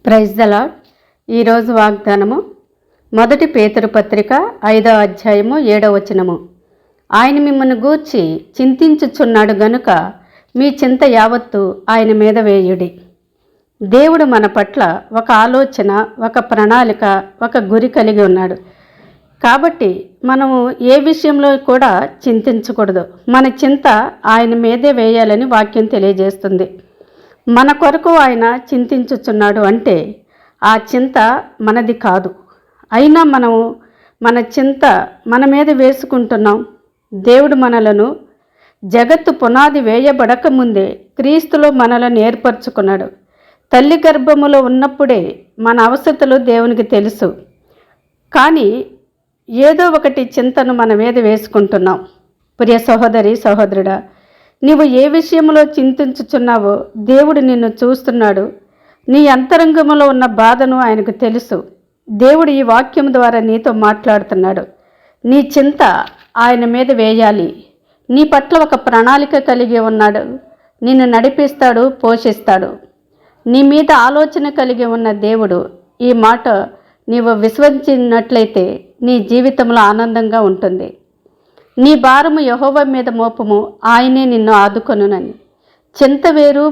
Praise the lord. ఈరోజు వాగ్దానము మొదటి పేతురు పత్రిక 5వ అధ్యాయము 7వ వచనము. ఆయన మిమ్మల్ని గూర్చి చింతించుచున్నాడు గనుక మీ చింత యావత్తు ఆయన మీద వేయుడి. దేవుడు మన పట్ల ఒక ఆలోచన, ఒక ప్రణాళిక, ఒక గురి కలిగి ఉన్నాడు. కాబట్టి మనము ఏ విషయంలో కూడా చింతించకూడదు. మన చింత ఆయన మీదే వేయాలని వాక్యం తెలియజేస్తుంది. మన కొరకు ఆయన చింతించుచున్నాడు అంటే ఆ చింత మనది కాదు. అయినా మనము మన చింత మన మీద వేసుకుంటున్నాం. దేవుడు మనలను జగత్తు పునాది వేయబడక ముందే క్రీస్తులో మనలను ఏర్పరచుకున్నాడు. తల్లి గర్భములో ఉన్నప్పుడే మన అవసరతలు దేవునికి తెలుసు. కానీ ఏదో ఒకటి చింతను మన మీద వేసుకుంటున్నాం. ప్రియ సహోదరి, సహోదరుడా, నీవు ఏ విషయంలో చింతించుచున్నావో దేవుడు నిన్ను చూస్తున్నాడు. నీ అంతరంగంలో ఉన్న బాధను ఆయనకు తెలుసు. దేవుడు ఈ వాక్యం ద్వారా నీతో మాట్లాడుతున్నాడు. నీ చింత ఆయన మీద వేయాలి. నీ పట్ల ఒక ప్రణాళిక కలిగి ఉన్నాడు. నిన్ను నడిపిస్తాడు, పోషిస్తాడు. నీ మీద ఆలోచన కలిగి ఉన్న దేవుడు ఈ మాట నీవు విశ్వసించినట్లయితే నీ జీవితంలో ఆనందంగా ఉంటుంది. నీ భారము యెహోవా మీద మోపము, ఆయనే నిన్ను ఆదుకొనునని. చింత వేరు,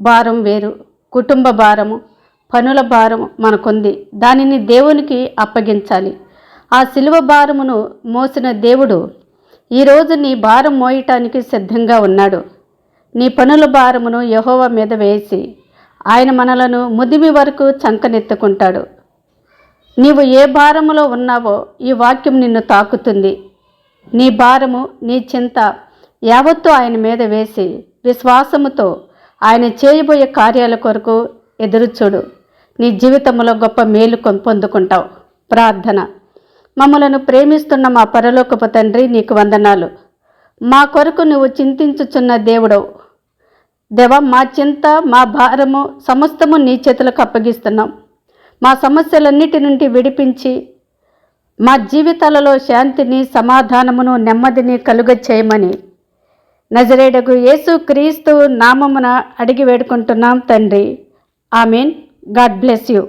భారం వేరు. కుటుంబ భారము, పనుల భారము మనకుంది. దానిని దేవునికి అప్పగించాలి. ఆ శిలువ భారమును మోసిన దేవుడు ఈరోజు నీ భారం మోయటానికి సిద్ధంగా ఉన్నాడు. నీ పనుల భారమును యెహోవా మీద వేసి ఆయన మనలను ముదిమి వరకు చంకనెత్తుకుంటాడు. నీవు ఏ భారములో ఉన్నావో ఈ వాక్యం నిన్ను తాకుతుంది. నీ భారము, నీ చింత యావత్తు ఆయన మీద వేసి విశ్వాసముతో ఆయన చేయబోయే కార్యాల కొరకు ఎదురుచూడు. నీ జీవితంలో గొప్ప మేలు పొందుకుంటావు. ప్రార్థన. మమ్మలను ప్రేమిస్తున్న మా పరలోకపు తండ్రి, నీకు వందనాలు. మా కొరకు నువ్వు చింతించుచున్న దేవుడవు. దేవా, మా చింత, మా భారము సమస్తము నీ చేతులకు అప్పగిస్తున్నాం. మా సమస్యలన్నిటి నుండి విడిపించి మా జీవితాలలో శాంతిని, సమాధానమును, నెమ్మదిని కలుగ చేయమని నజరేయుడగు యేసు క్రీస్తు నామమున అడిగి వేడుకుంటున్నాం తండ్రి. ఆమేన్. God bless you.